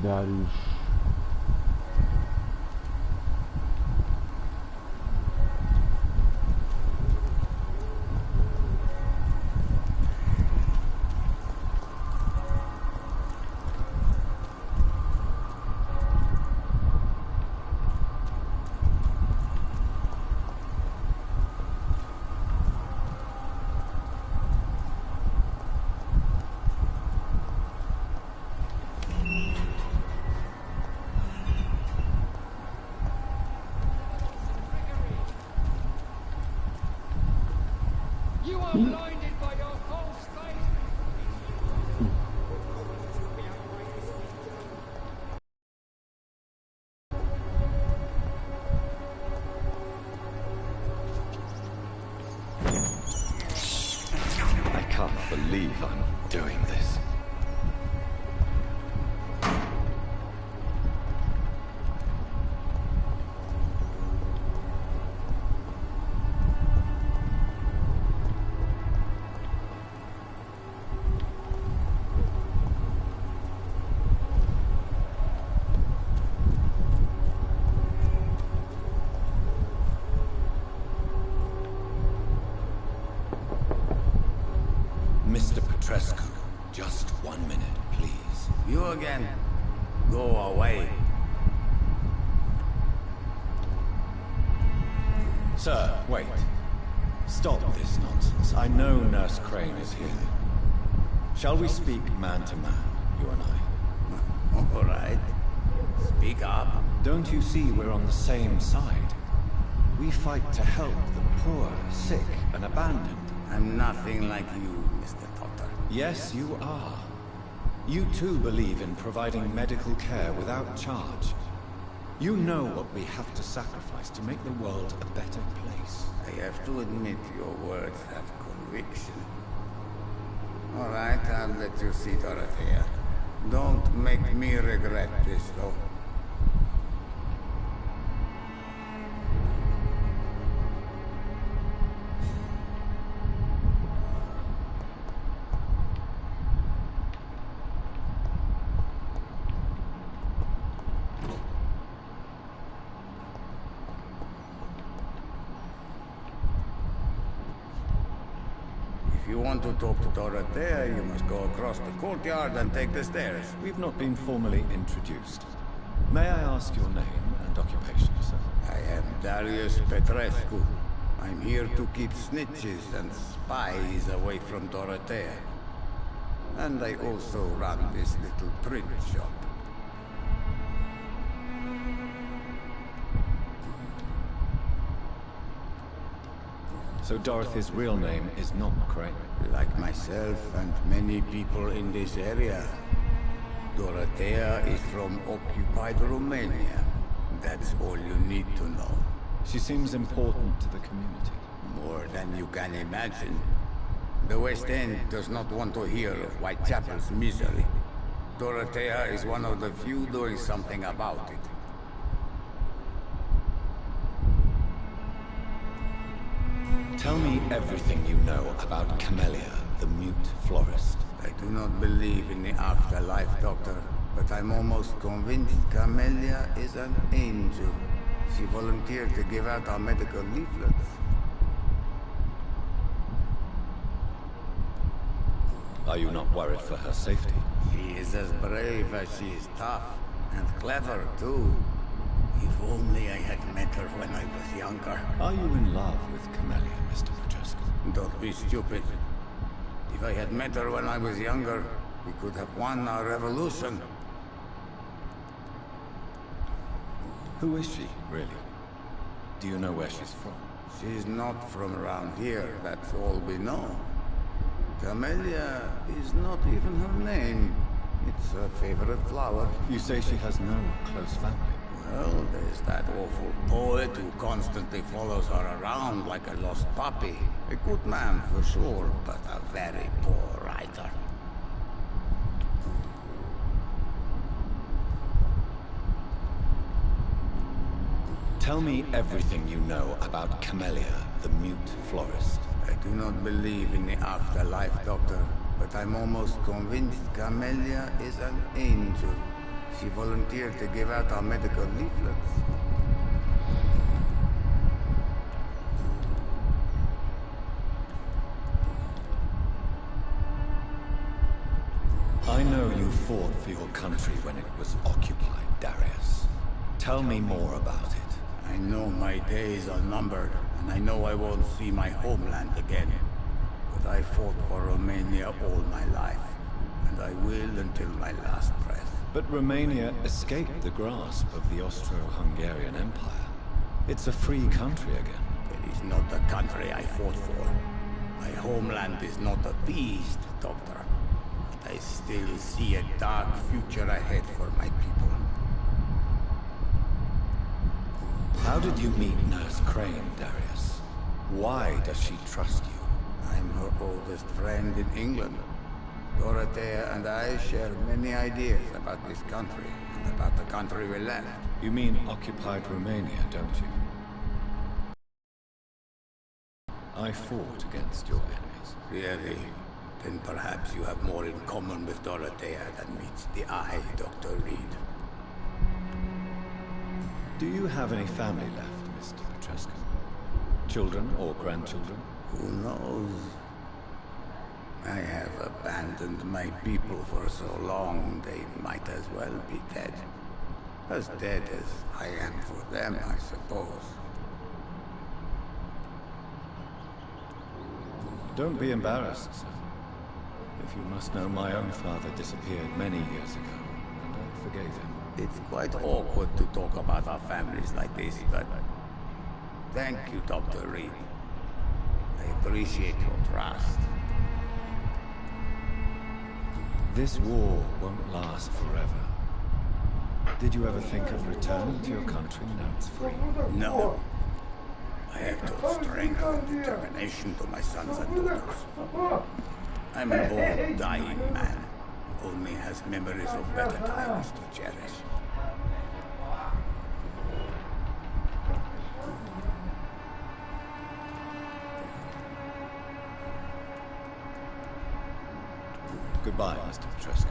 Darius. Blinded by your false faith. I can't believe I'm doing this. Just 1 minute, please. You again? Go away. Sir, wait. Stop this nonsense. I know Nurse Crane is here. Shall we speak man to man, you and I? All right. Speak up. Don't you see we're on the same side? We fight to help the poor, sick, and abandoned. I'm nothing like you, Mr. Potter. Yes, you are. You too believe in providing medical care without charge. You know what we have to sacrifice to make the world a better place. I have to admit your words have conviction. All right, I'll let you see Dorothea. Don't make me regret this, though. If you want to talk to Dorothea, you must go across the courtyard and take the stairs. We've not been formally introduced. May I ask your name and occupation, sir? I am Darius Petrescu. I'm here to keep snitches and spies away from Dorothea. And I also run this little print shop. So Dorothy's real name is not Crane? Like myself and many people in this area, Dorothea is from occupied Romania. That's all you need to know. She seems important to the community. More than you can imagine. The West End does not want to hear of Whitechapel's misery. Dorothea is one of the few doing something about it. Tell me everything you know about Camellia, the mute florist. I do not believe in the afterlife, Doctor, but I'm almost convinced Camellia is an angel. She volunteered to give out our medical leaflets. Are you not worried for her safety? She is as brave as she is tough, and clever too. If only I had met her when I was younger. Are you in love with Camellia, Mr. Petrescu? Don't be stupid. If I had met her when I was younger, we could have won our revolution. Who is she, really? Do you know where she's from? She's not from around here, that's all we know. Camellia is not even her name. It's her favorite flower. You say she has no close family? Well, there's that awful poet who constantly follows her around like a lost puppy. A good man for sure, but a very poor writer. Tell me everything you know about Camellia, the mute florist. I do not believe in the afterlife, Doctor, but I'm almost convinced Camellia is an angel. She volunteered to give out our medical leaflets. I know you fought for your country when it was occupied, Darius. Tell me more about it. I know my days are numbered, and I know I won't see my homeland again. But I fought for Romania all my life, and I will until my last breath. But Romania escaped the grasp of the Austro-Hungarian Empire. It's a free country again. It is not the country I fought for. My homeland is not appeased, Doctor. But I still see a dark future ahead for my people. How did you meet Nurse Crane, Darius? Why does she trust you? I'm her oldest friend in England. Dorothea and I share many ideas about this country, and about the country we left. You mean occupied Romania, don't you? I fought against your enemies. Really? Then perhaps you have more in common with Dorothea than meets the eye, Dr. Reed. Do you have any family left, Mr. Petrescu? Children or grandchildren? Who knows? I have abandoned my people for so long, they might as well be dead. As dead as I am for them, I suppose. Don't be embarrassed, sir. If you must know, my own father disappeared many years ago, and I forgave him. It's quite awkward to talk about our families like this, but... Thank you, Dr. Reed. I appreciate your trust. This war won't last forever. Did you ever think of returning to your country now it's free? No. I have taught strength and determination to my sons and daughters. I'm an old, dying man, who only has memories of better times to cherish. Goodbye, Mr. Petrescu.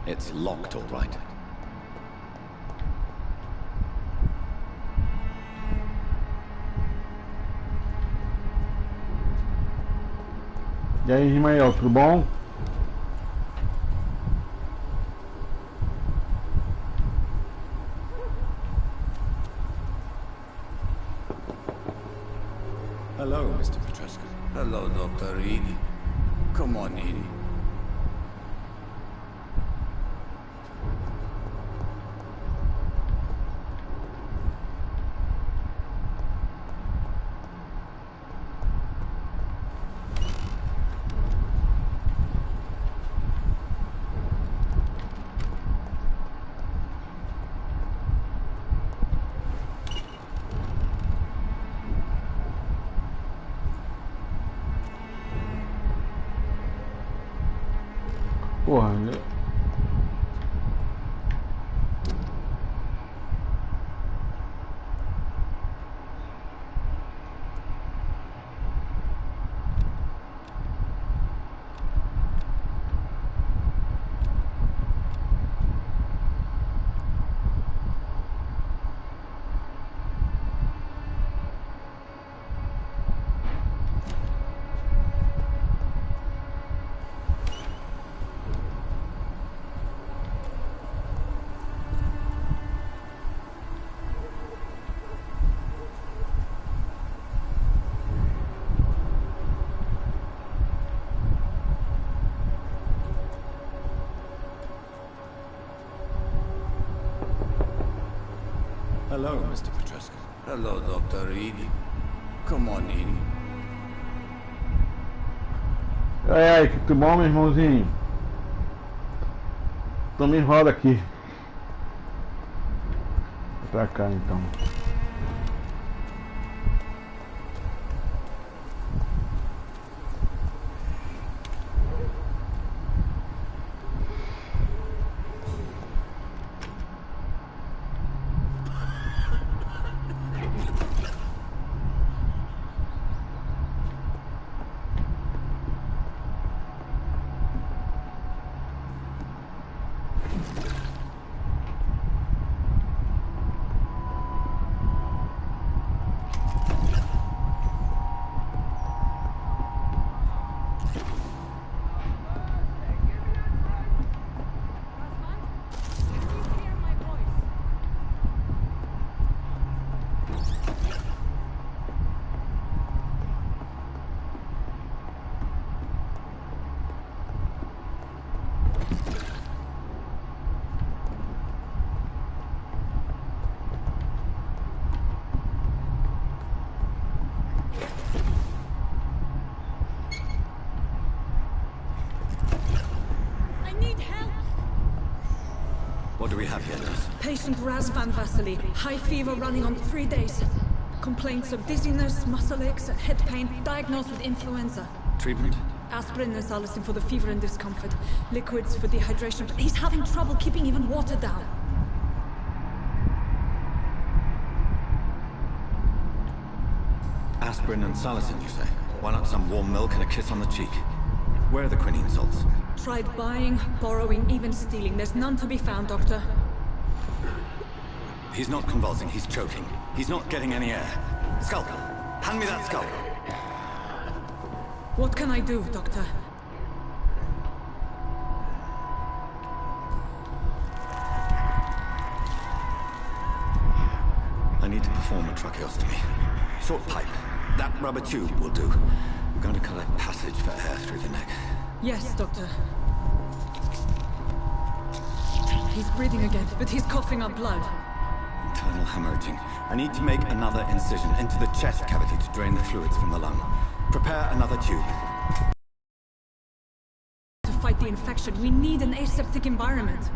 It's locked, all right. E aí, Ismael, tudo bom? Hello, Mr. Petrescu. Hello, Dr. Reed. Come on in. Porra, Hello, Mr. Petrescu. Hello, Dr. Reed. Come on in. ai, tudo bom, meu irmãozinho? Toma em roda aqui. Vou pra cá então. What do we have here, nurse? Patient Razvan Vasily, high fever running on 3 days. Complaints of dizziness, muscle aches, head pain, diagnosed with influenza. Treatment? Aspirin and salicin for the fever and discomfort. Liquids for dehydration. He's having trouble keeping even water down. Aspirin and salicin, you say? Why not some warm milk and a kiss on the cheek? Where are the quinine salts? Tried buying, borrowing, even stealing. There's none to be found, Doctor. He's not convulsing, he's choking. He's not getting any air. Scalpel! Hand me that scalpel! What can I do, Doctor? I need to perform a tracheostomy. Short pipe. That rubber tube will do. We're going to cut a passage for air through the neck. Yes, Doctor. He's breathing again, but he's coughing up blood. Internal hemorrhaging. I need to make another incision into the chest cavity to drain the fluids from the lung. Prepare another tube. To fight the infection, we need an aseptic environment.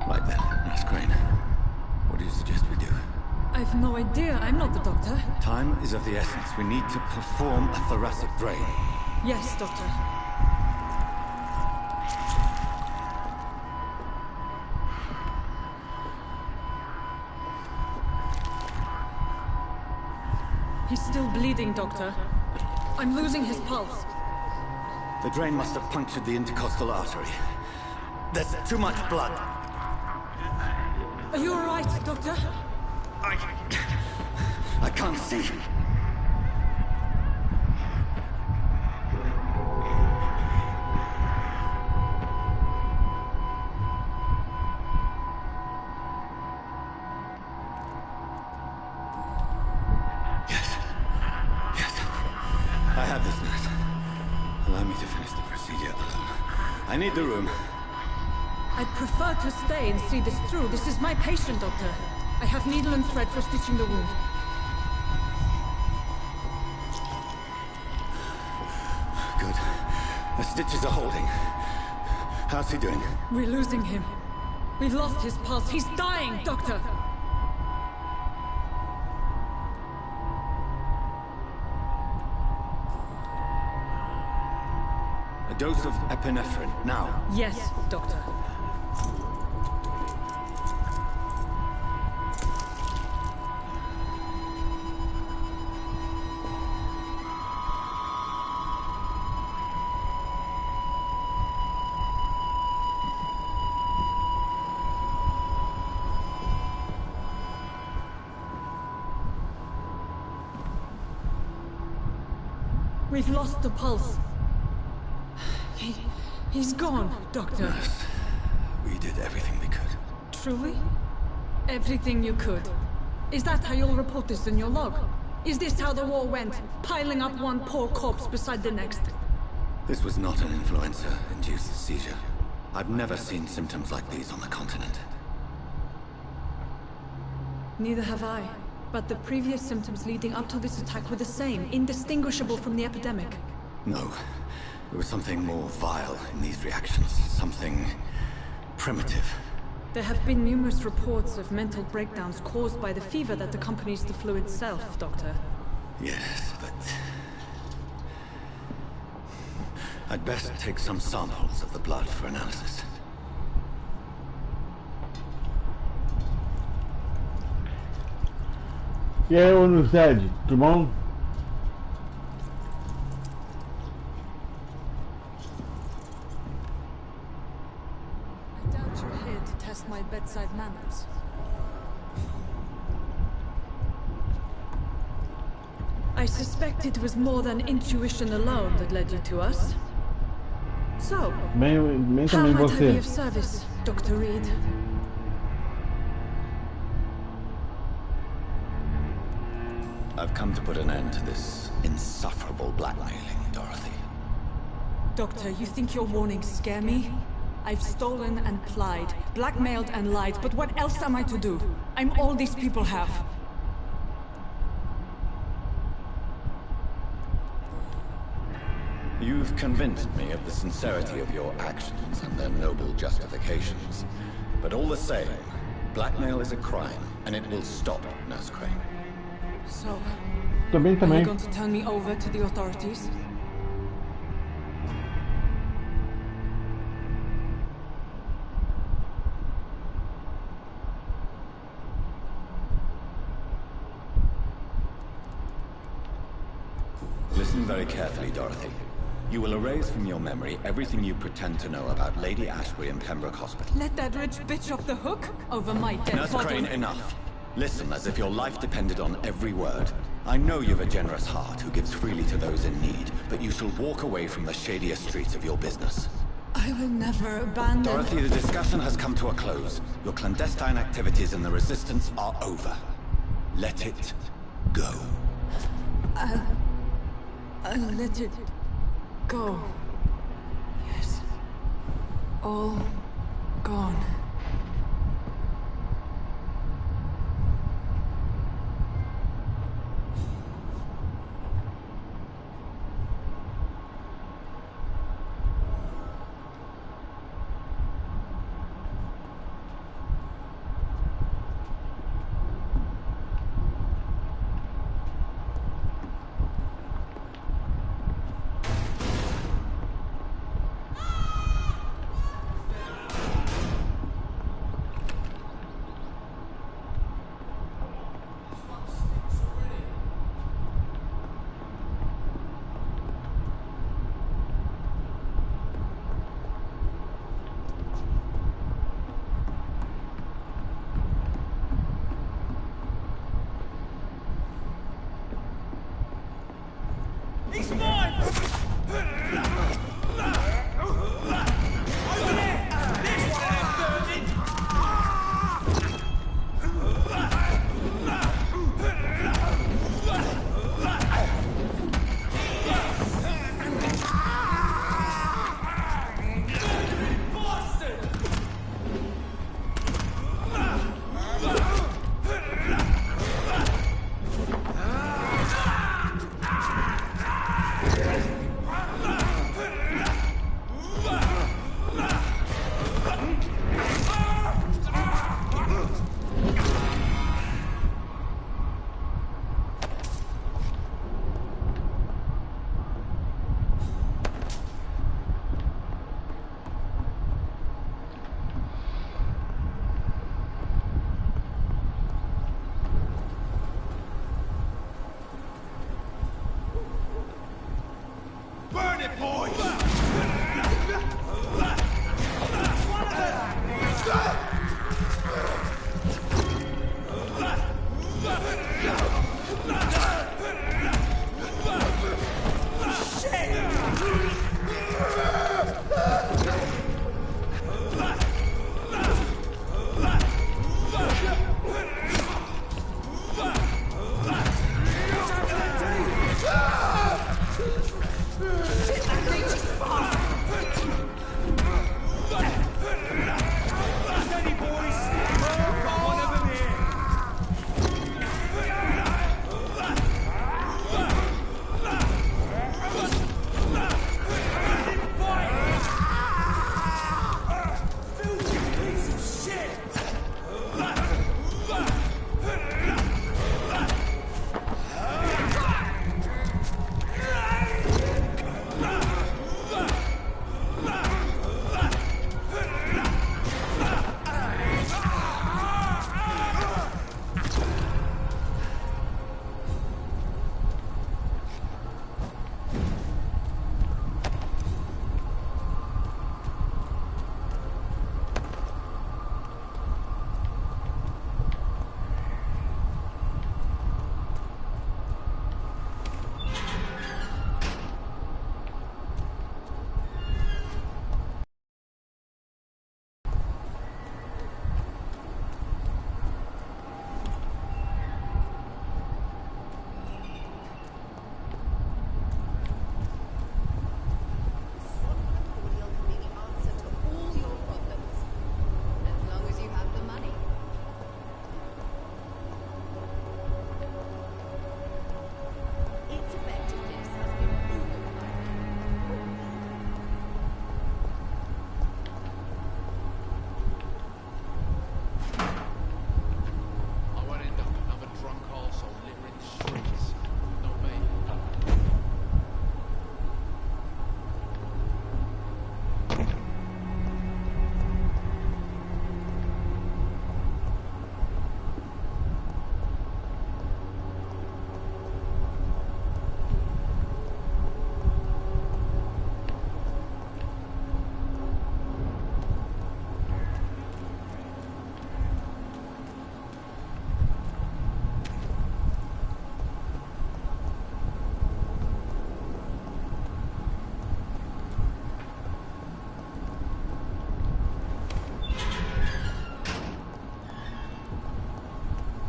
Right then, Nurse Crane. What do you suggest we do? I've no idea. I'm not the doctor. Time is of the essence. We need to perform a thoracic drain. Yes, Doctor. He's still bleeding, Doctor. I'm losing his pulse. The drain must have punctured the intercostal artery. There's too much blood. Are you all right, Doctor? I can't see. Yes. I have this, nurse. Allow me to finish the procedure alone. I need the room. I'd prefer to stay and see this through. This is my patient, Doctor. I have needle and thread for stitching the wound. Good. The stitches are holding. How's he doing? We're losing him. We've lost his pulse. He's dying, Doctor! dose of epinephrine, now. Yes, Doctor. We've lost the pulse. He's gone, Doctor. Nurse, we did everything we could. Truly? Everything you could. Is that how you'll report this in your log? Is this how the war went? Piling up one poor corpse beside the next? This was not an influenza-induced seizure. I've never seen symptoms like these on the continent. Neither have I. But the previous symptoms leading up to this attack were the same, indistinguishable from the epidemic. No. There was something more vile in these reactions. Something primitive. There have been numerous reports of mental breakdowns caused by the fever that accompanies the flu itself, Doctor. Yes, but... I'd best take some samples of the blood for analysis. E aí, ô Zed, tudo bom? I doubt you're here to test my bedside manners. I suspect it was more than intuition alone that led you to us. So, Bem how também might I be você. of service, Dr. Reed? I've come to put an end to this insufferable blackmailing, Dorothy. Doctor, you think your warnings scare me? I've stolen and plied, blackmailed and lied, but what else am I to do? I'm all these people have. You've convinced me of the sincerity of your actions and their noble justifications. But all the same, blackmail is a crime, and it will stop, Nurse Crane. So, Tô bem are you também. going to turn me over to the authorities? Listen very carefully, Dorothy. You will erase from your memory everything you pretend to know about Lady Ashbury and Pembroke Hospital. Let that rich bitch off the hook over my dead Nurse body. Crane, enough. Listen as if your life depended on every word. I know you've a generous heart who gives freely to those in need, but you shall walk away from the shadier streets of your business. I will never abandon... Dorothy, the discussion has come to a close. Your clandestine activities in the Resistance are over. Let it go. I'll let it go. Yes. All gone.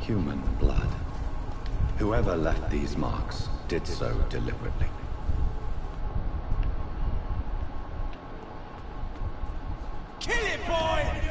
Human blood. Whoever left these marks did so deliberately. Kill it, boy!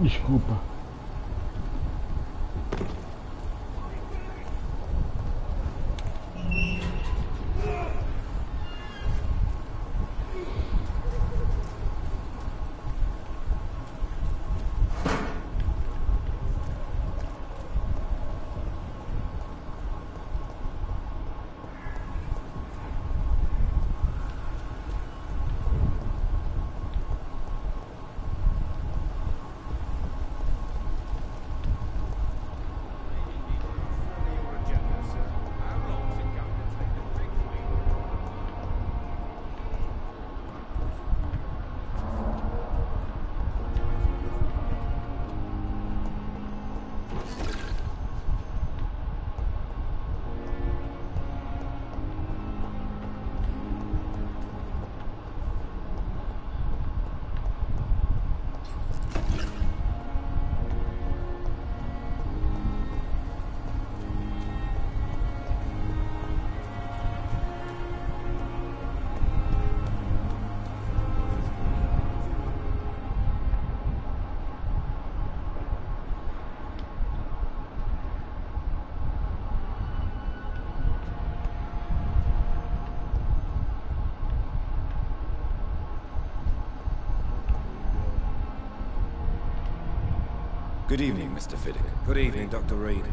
Desculpa. Good evening, Mr. Fiddick. Good evening, Dr. Reed.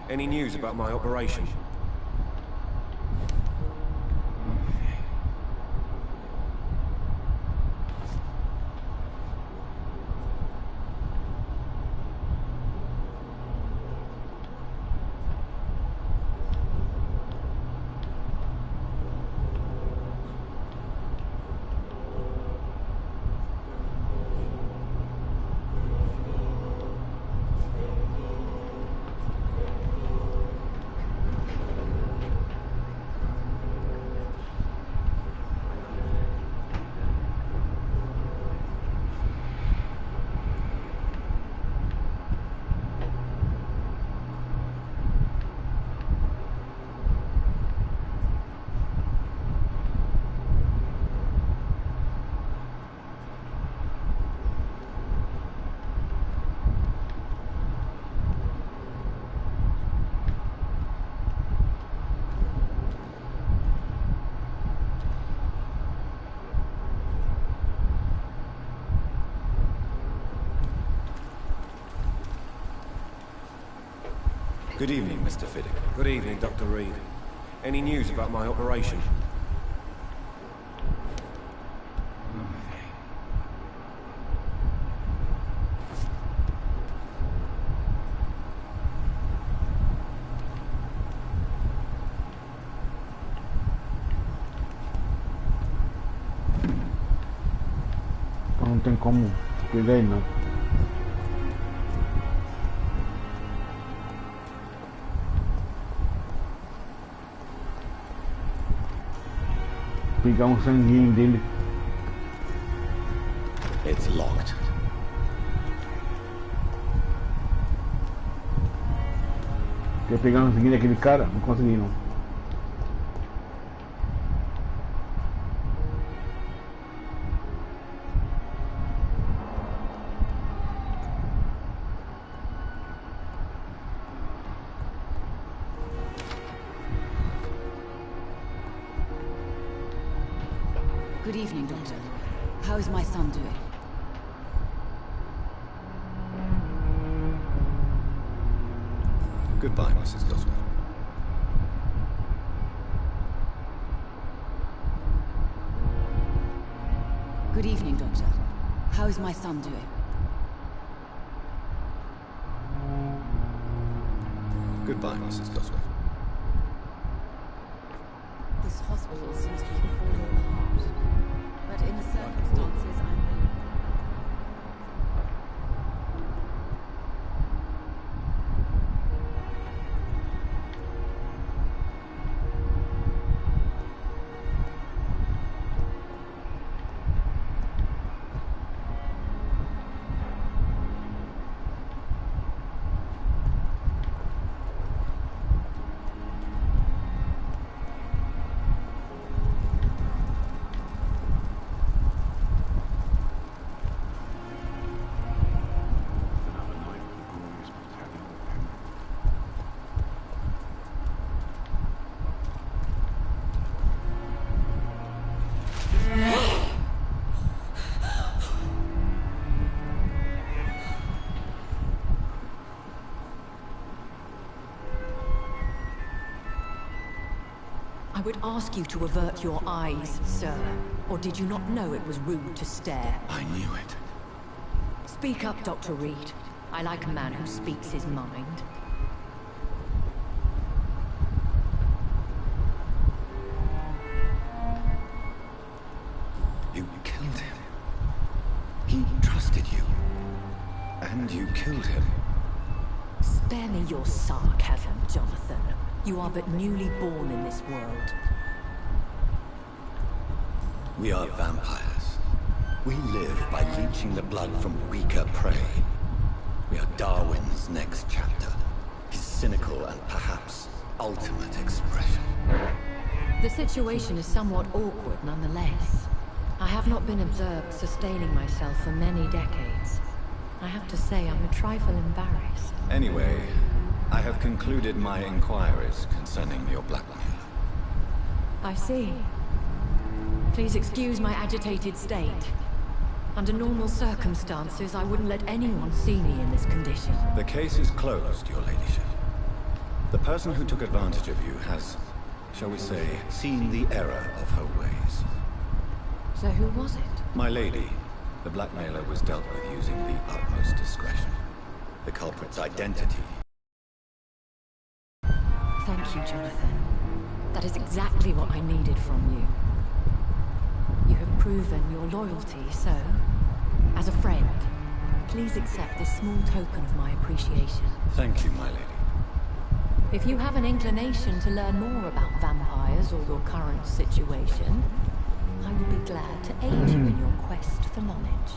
Any news about my operation? Good evening, Mr. Fiddick. Good evening, Dr. Reed. Any news about my operation? Não tem como pegar ele, não. Pegar sanguinho dele. It's locked. Quer pegar sanguinho daquele cara? Não consegui, não. Good evening, Doctor. How is my son doing? Goodbye, Mrs. Goswell. Good evening, Doctor. How is my son doing? Goodbye, Mrs. Goswell. This hospital seems to be falling apart. But in the circumstances, I'm willing. I would ask you to avert your eyes, sir. Or did you not know it was rude to stare? I knew it. Speak up, Dr. Reed. I like a man who speaks his mind. You killed him. He trusted you. And you killed him. Spare me your sarcasm, Jonathan. You are but newly born in this world. We are vampires. We live by leeching the blood from weaker prey. We are Darwin's next chapter. His cynical and perhaps ultimate expression. The situation is somewhat awkward nonetheless. I have not been observed sustaining myself for many decades. I have to say I'm a trifle embarrassed. Anyway, I have concluded my inquiries concerning your blackmail. I see. Please excuse my agitated state. Under normal circumstances, I wouldn't let anyone see me in this condition. The case is closed, your ladyship. The person who took advantage of you has, shall we say, seen the error of her ways. So who was it? My lady, the blackmailer was dealt with using the utmost discretion. The culprit's identity. Thank you, Jonathan. That is exactly what I needed from you. You have proven your loyalty, so, as a friend, please accept this small token of my appreciation. Thank you, my lady. If you have an inclination to learn more about vampires or your current situation, I would be glad to aid you in your quest for knowledge.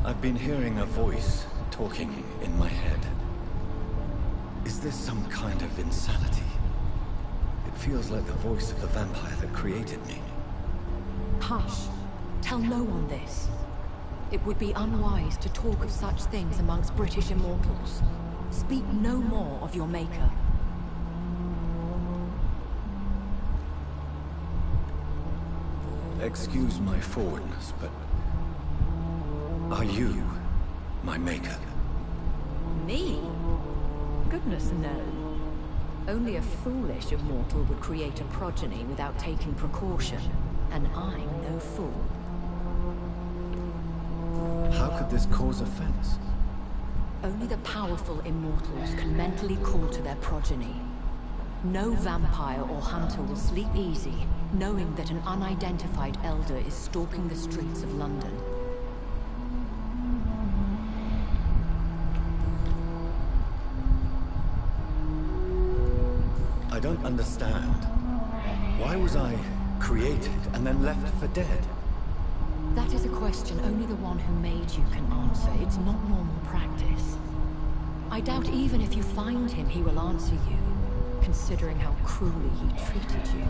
I've been hearing a voice talking in my head. Is this some kind of insanity? It feels like the voice of the vampire that created me. Hush. Tell no one this. It would be unwise to talk of such things amongst British immortals. Speak no more of your maker. excuse my forwardness, but... are you my maker? Me? Goodness, no. Only a foolish immortal would create a progeny without taking precaution, and I'm no fool. How could this cause offense? Only the powerful immortals can mentally call to their progeny. No vampire or hunter will sleep easy, knowing that an unidentified elder is stalking the streets of London. I don't understand. Why was I created and then left for dead? That is a question only the one who made you can answer. It's not normal practice. I doubt even if you find him, he will answer you, considering how cruelly he treated you.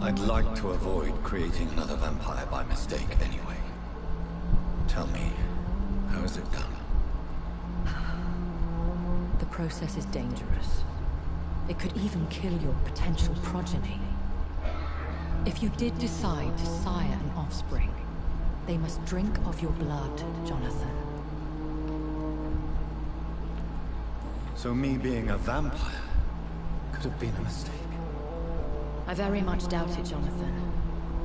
I'd like to avoid creating another vampire by mistake anyway. Tell me, how is it done? The process is dangerous. It could even kill your potential progeny. If you did decide to sire an offspring, they must drink of your blood, Jonathan. So me being a vampire could have been a mistake. I very much doubt it, Jonathan.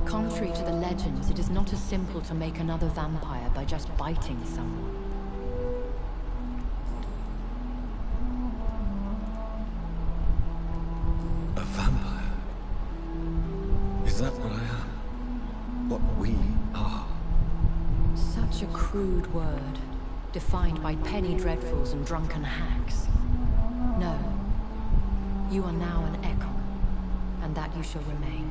Contrary to the legends, it is not as simple to make another vampire by just biting someone. A vampire? Is that what I am? What we are? Such a crude word, defined by penny dreadfuls and drunken hacks. No. You are now an echo, and that you shall remain.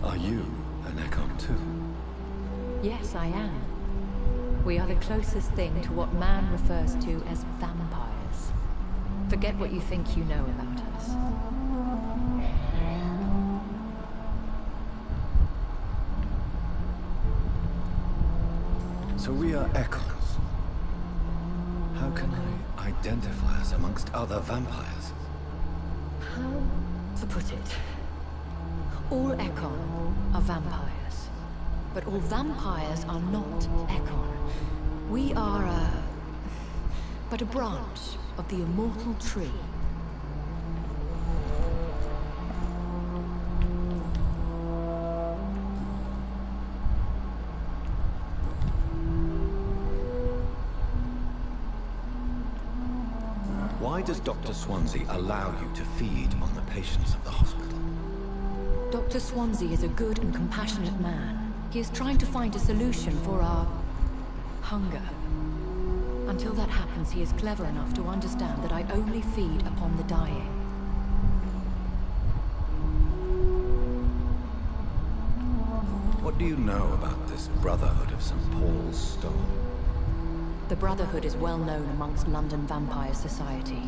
Are you an Ekon too? Yes, I am. We are the closest thing to what man refers to as vampires. Forget what you think you know about us. So we are Ekons. How can I identify us amongst other vampires? How to put it? All Ekon are vampires. But all vampires are not Ekon. We are but a branch of the immortal tree. Why does Dr. Swansea allow you to feed on the patients of the hospital? Dr. Swansea is a good and compassionate man. He is trying to find a solution for our hunger. Until that happens, he is clever enough to understand that I only feed upon the dying. What do you know about this Brotherhood of St. Paul's Stone? The Brotherhood is well known amongst London Vampire Society.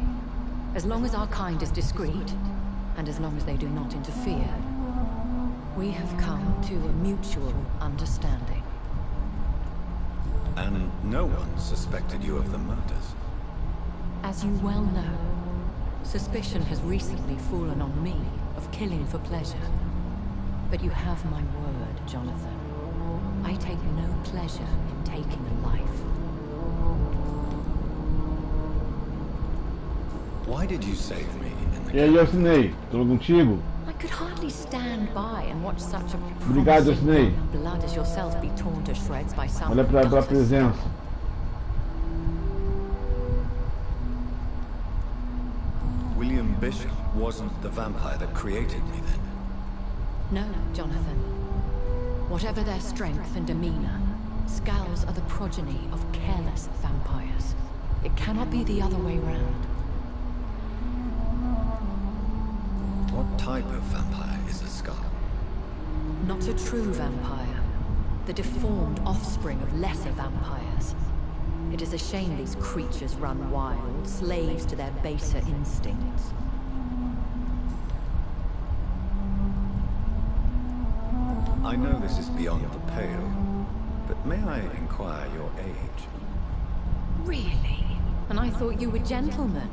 As long as our kind is discreet, and as long as they do not interfere, we have come to a mutual understanding. And no one suspected you of the murders? As you well know, suspicion has recently fallen on me of killing for pleasure. But you have my word, Jonathan. I take no pleasure in taking a life. Why did you save me in the E aí, Alcinei, tudo contigo? I could hardly stand by and watch such a Obrigado, promising Alcinei. man of blood as yourself be torn to shreds by some Olha pra gutter presença. William Bishop wasn't the vampire that created me then? No, Jonathan. Whatever their strength and demeanor, Scows are the progeny of careless vampires. It cannot be the other way round. What type of vampire is a Skull? Not a true vampire. The deformed offspring of lesser vampires. It is a shame these creatures run wild, slaves to their baser instincts. I know this is beyond the pale, but may I inquire your age? Really? And I thought you were gentlemen.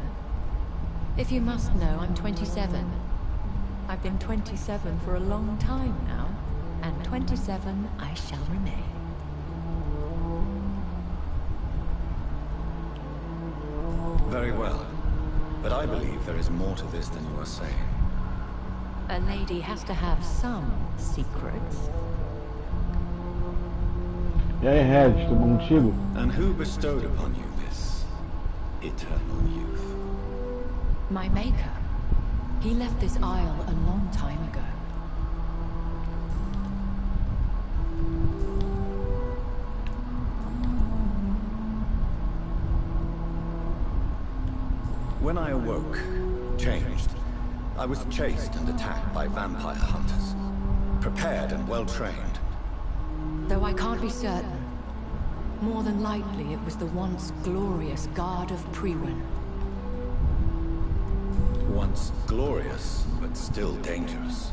If you must know, I'm 27. I've been 27 for a long time now, and 27 I shall remain. Very well. But I believe there is more to this than you are saying. A lady has to have some secrets. E aí, Regis, tudo bom contigo? And who bestowed upon you this eternal youth? My maker. He left this isle a long time ago. When I awoke, changed, I was chased and attacked by vampire hunters. Prepared and well-trained. Though I can't be certain, more than likely it was the once glorious Guard of Primo. Once glorious, but still dangerous.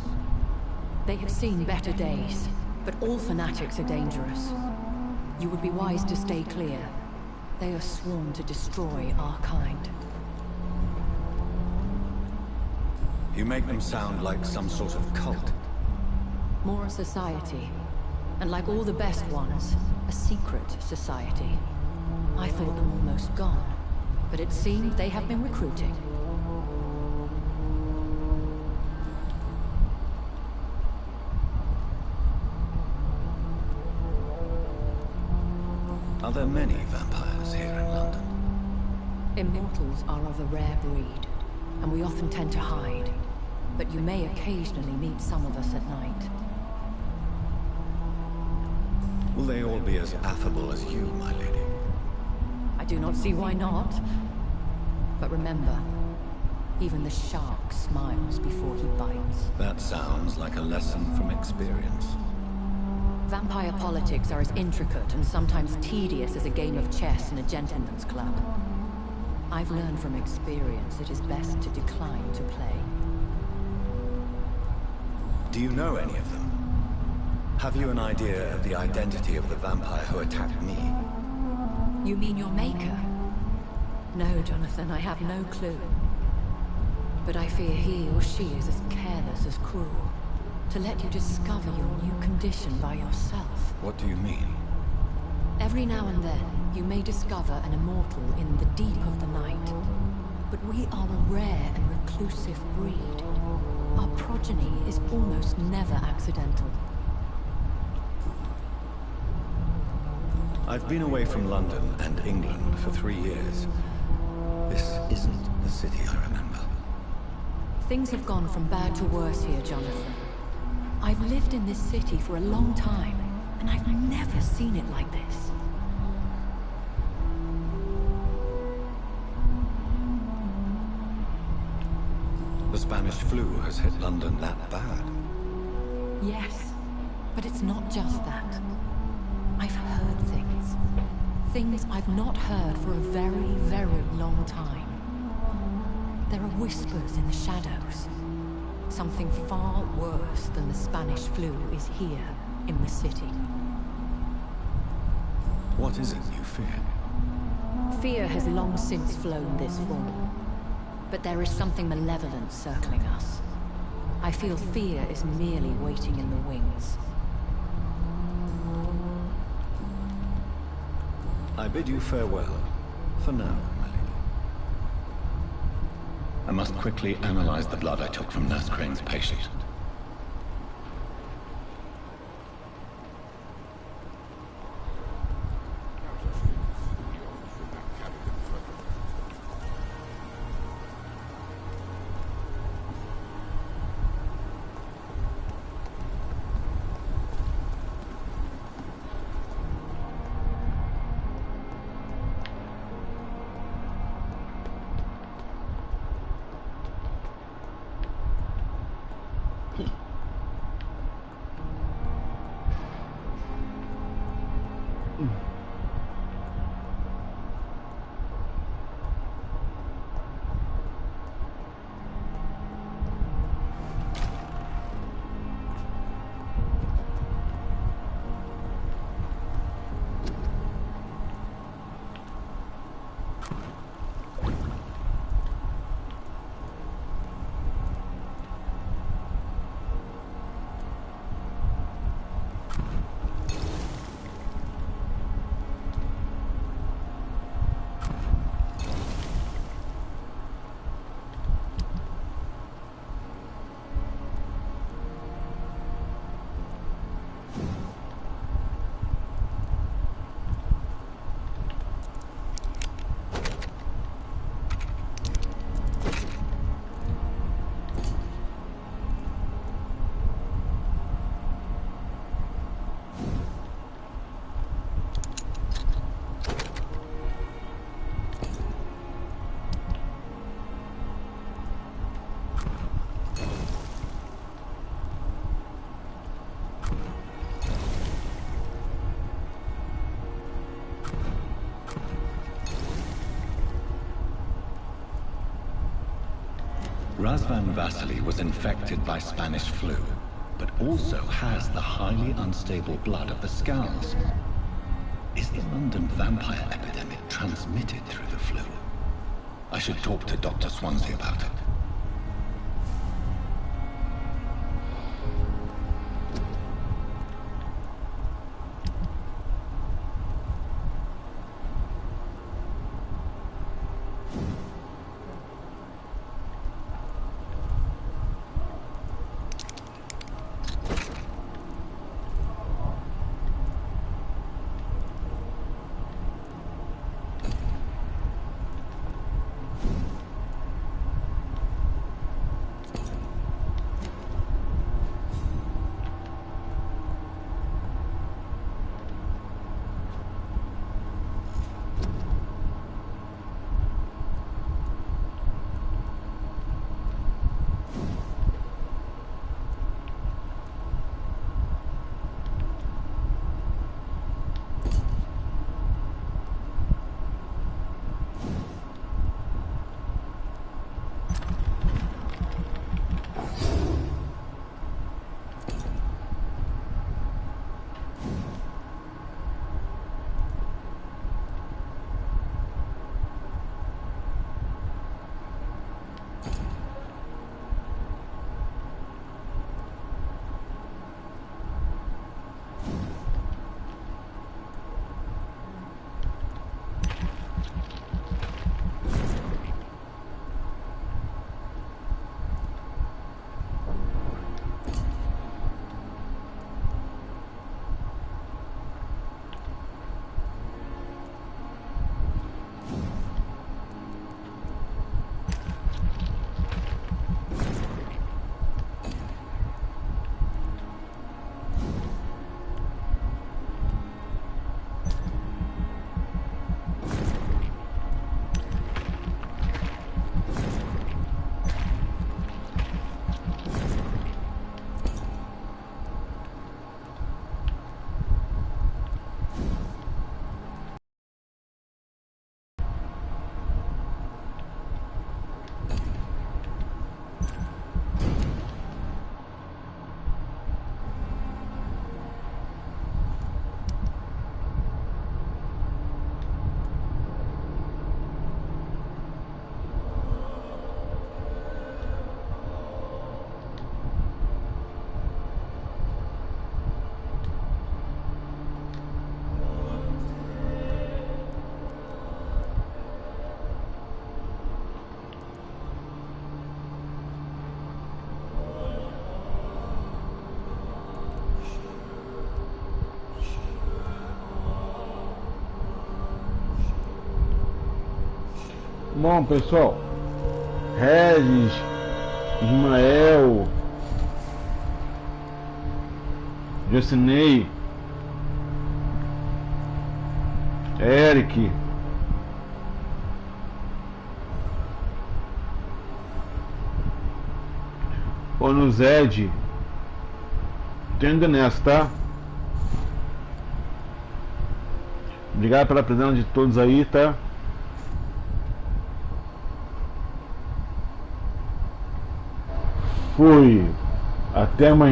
They have seen better days, but all fanatics are dangerous. You would be wise to stay clear. They are sworn to destroy our kind. You make them sound like some sort of cult. More a society. And like all the best ones, a secret society. I thought them almost gone, but it seemed they have been recruiting. Are there many vampires here in London? Immortals are of a rare breed, and we often tend to hide. But you may occasionally meet some of us at night. Will they all be as affable as you, my lady? I do not see why not. But remember, even the shark smiles before he bites. That sounds like a lesson from experience. Vampire politics are as intricate and sometimes tedious as a game of chess in a gentleman's club. I've learned from experience it is best to decline to play. Do you know any of them? Have you an idea of the identity of the vampire who attacked me? You mean your maker? No, Jonathan, I have no clue. But I fear he or she is as careless as cruel. To let you discover your new condition by yourself. What do you mean? Every now and then, you may discover an immortal in the deep of the night. But we are a rare and reclusive breed. Our progeny is almost never accidental. I've been away from London and England for 3 years. This isn't the city I remember. Things have gone from bad to worse here, Jonathan. I've lived in this city for a long time, and I've never seen it like this. The Spanish flu has hit London that bad. Yes, but it's not just that. I've heard things. Things I've not heard for a very, very long time. There are whispers in the shadows. Something far worse than the Spanish flu is here in the city. What is it you fear? Fear has long since flown this form. But there is something malevolent circling us. I feel fear is merely waiting in the wings. I bid you farewell, for now, my lady. I must quickly analyze the blood I took from Nurse Crane's patient. Razvan Vasily was infected by Spanish flu, but also has the highly unstable blood of the Scows. Is the London vampire epidemic transmitted through the flu? I should talk to Dr. Swansea about it. Bom, pessoal, Regis, Ismael, Jocinei, Eric, Onuzed, tô indo nessa, tá? Obrigado pela presença de todos aí, tá? Fui. Até amanhã.